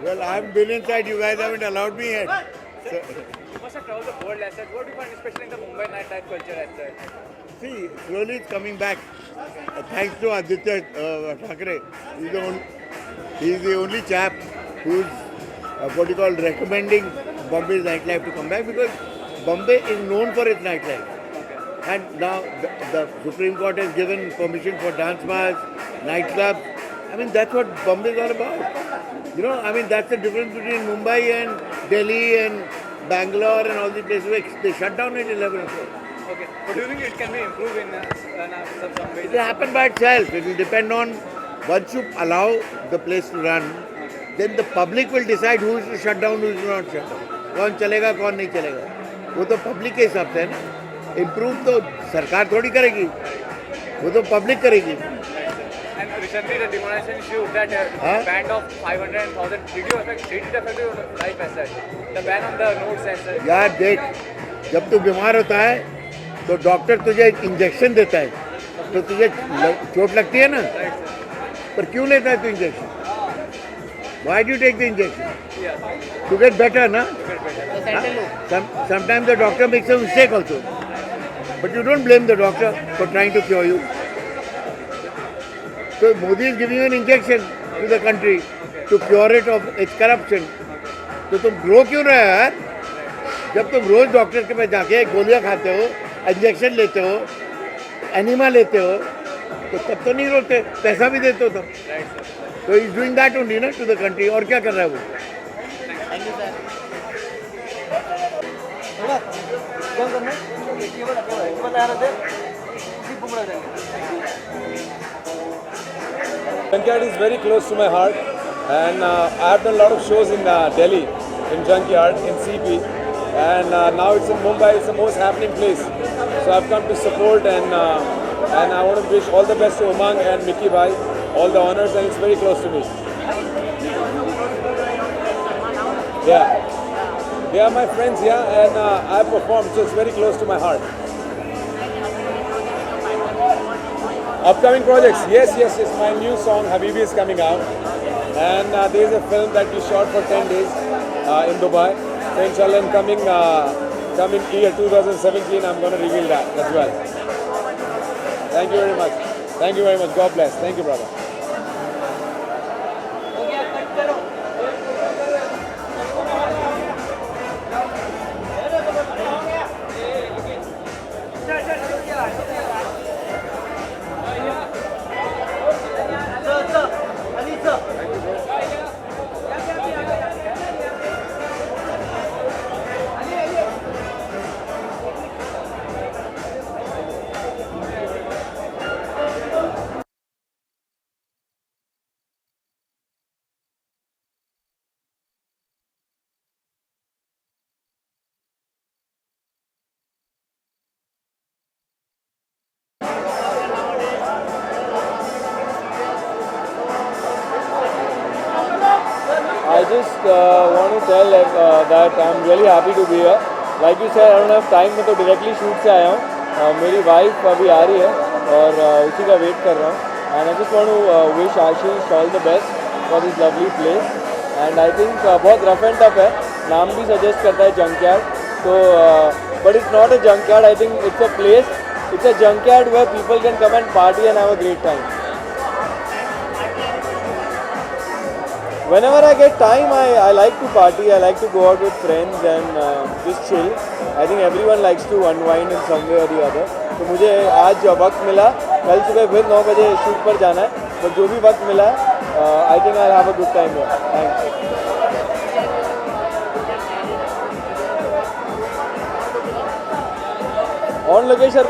Well, I haven't been inside. You guys haven't allowed me yet. So, You must have traveled the world as such. What do you find especially in the Mumbai nightlife culture as such? see, slowly it's coming back. Thanks to Aditya Thackeray. He's the only chap who's what you call recommending Bombay's nightlife to come back because Bombay is known for its nightlife. And now the Supreme Court has given permission for dance bars, nightclubs. I mean, that's what Bombay is all about. You know, I mean, that's the difference between Mumbai and Delhi and Bangalore and all these places where they shut down at 11 o'clock. Okay. But do you think it can be improved in some ways? It will happen by itself. It will depend on once you allow the place to run, then the public will decide who is to shut down, who is to not shut down. कौन चलेगा कौन नहीं चलेगा वो तो public के हिसाब से है ना इम्प्रूव तो सरकार थोड़ी करेगी वो तो पब्लिक करेगी And recently the demonetization issue that ban of 500,000 did it affect your life as such? The ban on the notes as such? यार देख जब तू बीमार होता है तो डॉक्टर तुझे इंजेक्शन देता है तो तुझे चोट लगती है ना पर क्यों लेता है तू injection Why do you take the injection? Yeah. To get better, na? Get better. Sometimes the doctor makes a mistake also. But you don't blame the doctor for trying to cure you. So Modi is giving you an injection to the country to cure it of its corruption. तो तुम रो क्यों रहे हो यार जब तुम रोज doctor के पास जाके गोलियां खाते हो इंजेक्शन लेते हो एनिमा लेते हो तो तब तो नहीं रोते पैसा भी देते हो तब तो इज डूइंग दैट ओनली ना टू द कंट्री और क्या कर रहा है वो Thank you, sir. Junkyard is very close to my heart, and I have done a lot of shows in Delhi, in Junkyard, in CP, and now it's in Mumbai. It's the most happening place. So I've come to support, and I want to wish all the best to Umang and Mickey Bhai, all the honors, and it's very close to me. Yeah, they are my friends, yeah, and I performed, so it's very close to my heart. Upcoming projects, yes. My new song Habibi is coming out, and there is a film that we shot for 10 days in Dubai. So inshallah, in coming year 2017, I'm going to reveal that as well. Thank you very much. Thank you very much. God bless. Thank you, brother. I just want to tell that I'm really happy to be here. Like you said, I don't have time. मैं तो directly shoot से आया हूँ. मेरी wife अभी आ रही है और उसी का wait कर रहा हूँ. And I just want to wish Ashish all the best for this lovely place. And I think बहुत rough and tough है. नाम भी suggest करता है junkyard. So, but it's not a junkyard. I think it's a place. It's a junkyard where people can come and party and have a great time. Whenever I get time, I like to party. I like to go out with friends and just chill. I think everyone likes to unwind in some way or the other. तो मुझे आज वक्त मिला कल सुबह फिर 9 बजे shoot पर जाना है तो जो भी वक्त मिला I think I'll have a good time here. Thanks. On location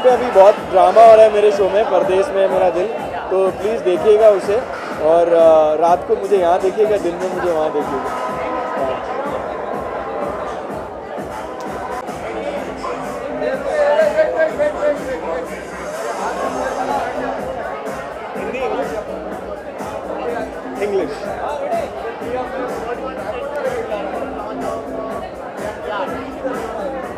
पे अभी बहुत ड्रामा हो रहा है मेरे शो में परदेश में मेरा दिल तो प्लीज़ देखिएगा उसे और रात को मुझे यहाँ देखिएगा दिन में मुझे वहाँ देखिएगा इंग्लिश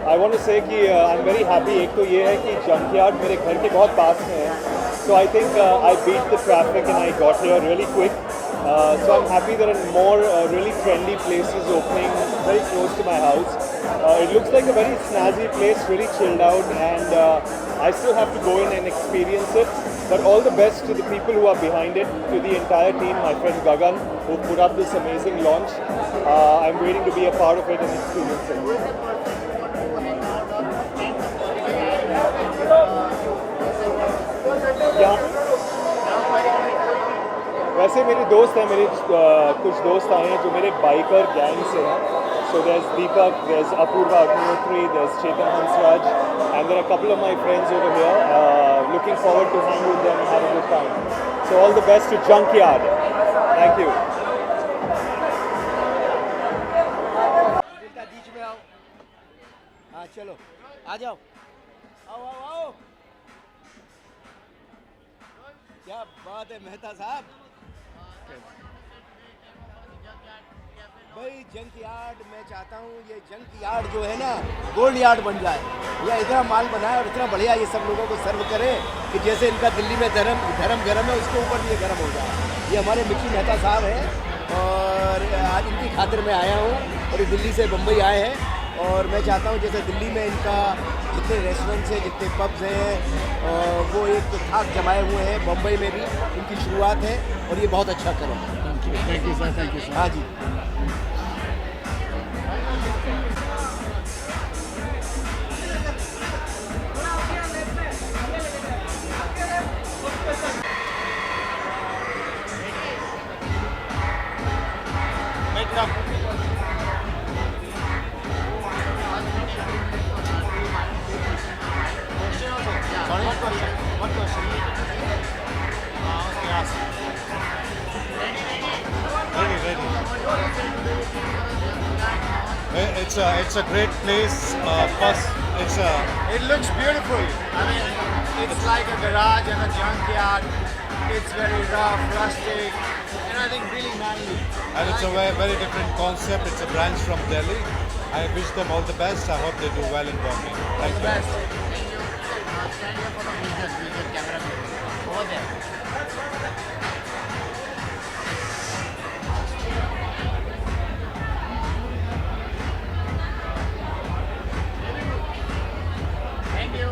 आई वांट टू से कि आई एम वेरी हैप्पी एक तो ये है कि जंकयार्ड मेरे घर के बहुत पास में है So I think I beat the traffic and I got here really quick. So I'm happy there are more really trendy places opening very close to my house. It looks like a very snazzy place, really chilled out, and I still have to go in and experience it. But all the best to the people who are behind it, to the entire team, my friend Gagan, who put up this amazing launch. I'm waiting to be a part of it and experience it. Yeah. वैसे मेरे दोस्त हैं, मेरे कुछ दोस्त आए हैं जो मेरे बाइकर गैंग से हैं. So there's Deepak, there's Apurva Agnihotri, there's Chetan Hansraj, and there are a couple of my friends over here. Looking forward to hang with them and have a good time. So all the best to Junkyard. Thank you. बीच में आओ. हाँ चलो आ जाओ. आओ आओ आओ. क्या बात है मेहता साहब. भाई जंक यार्ड मैं चाहता हूँ ये जंक यार्ड जो है ना गोल्ड यार्ड बन जाए. या इतना माल बनाए और इतना बढ़िया ये सब लोगों को सर्व करे कि जैसे इनका दिल्ली में धर्म गरम है उसके ऊपर भी ये गरम हो जाए. ये हमारे मिक्की मेहता साहब हैं और आज इनकी खातिर मैं आया हूँ और ये दिल्ली से बम्बई आए हैं. और मैं चाहता हूँ जैसे दिल्ली में इनका जितने रेस्टोरेंट्स हैं जितने पब्स हैं वो एक खाक जमाए हुए हैं. बम्बई में भी इनकी शुरुआत है और ये बहुत अच्छा करें. Thank you sir. हाँ जी. It's a great place. Plus, It looks beautiful. I mean, it's like a garage and a junkyard. It's very rough, rustic, and I think really manly. and it's a very, very different concept. It's a branch from Delhi. I wish them all the best. I hope they do well in Bombay. Thank you. Best. Stand here for the visual camera. Over there. Thank you.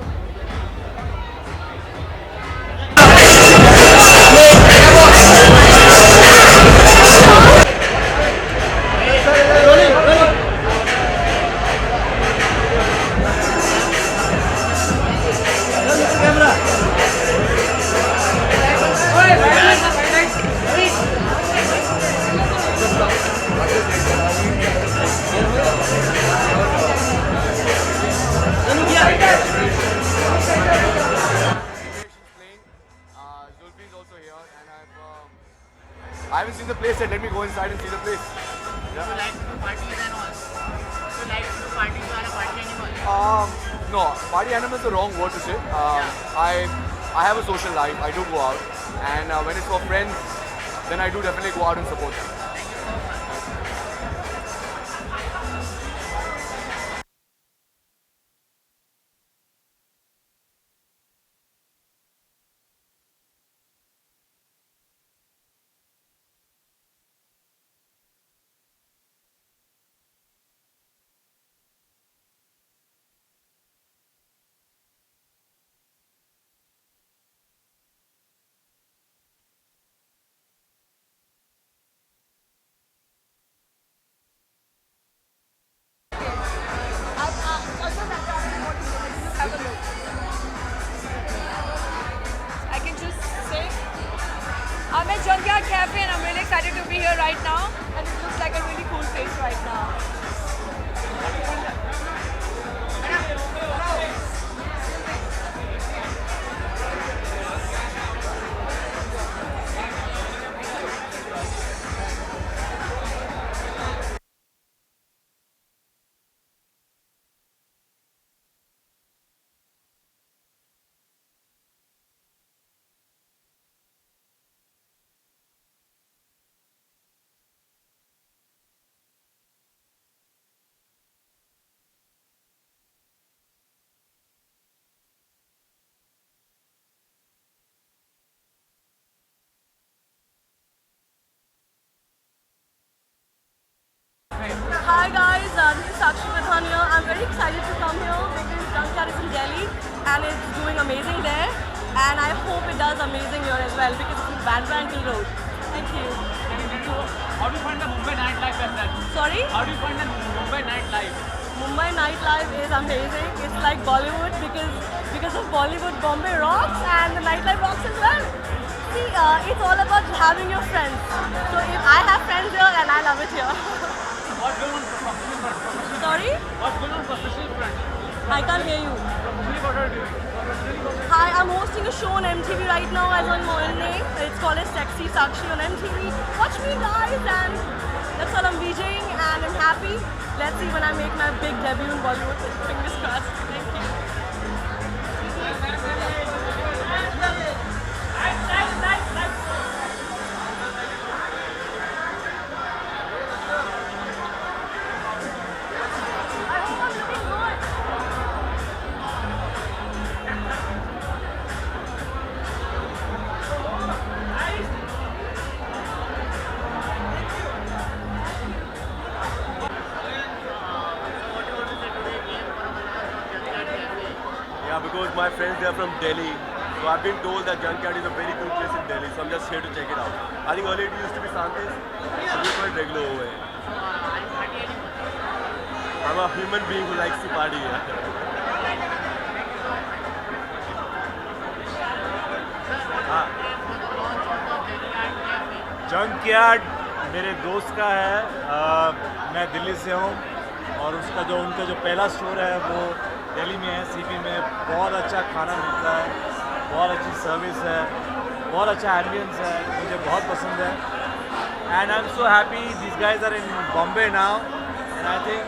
Zulfi is also here, and I haven't seen the place yet. Let me go inside and see the place. You like to do parties and all? You like to do parties? You are a party animal? No, party animal is the wrong word to say. I have a social life. I do go out, and when it's for friends, then I do definitely go out and support them. I can just say I'm at Junkyard Cafe and I'm really excited to be here right now, and it looks like a really cool place right now. and it's doing amazing there. And I hope it does amazing here as well because it's in Bandra Ankle Road. Thank you. How do you find the Mumbai nightlife as that? Sorry? How do you find the Mumbai nightlife? Mumbai nightlife is amazing. It's like Bollywood because of Bollywood, Bombay rocks and the nightlife rocks as well. See, it's all about having your friends. So if I have friends here and I love it here. What's going on professional front? Sorry? What's going on professional front? I can't hear you. Professionally, what are you doing? Professionally, Hi, I'm hosting a show on MTV right now as on my own name. It's called as Sexy Sakshi on MTV. Watch me guys, and that's all I'm DJing and I'm happy. Let's see when I make my big debut in Bollywood. Fingers crossed. Thank you. I hope I'm looking good. Yeah, because my friends they are from Delhi, so I've been told that Junkyard is a very good place in Delhi, so I'm just here to check it out. I think earlier it used to be Santis, so we're quite regular over here. I'm a human being who likes to party. Junkyard मेरे दोस्त का है, मैं दिल्ली से हूँ और उनका जो पहला स्टोर है वो दिल्ली में है, सीपी में। बहुत अच्छा खाना मिलता है, बहुत अच्छी सर्विस है, बहुत अच्छा एम्बियंस है, मुझे बहुत पसंद है। And I am so happy this guys are in Bombay now, and I think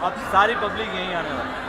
अब सारी पब्लिक यहीं आने वाली है।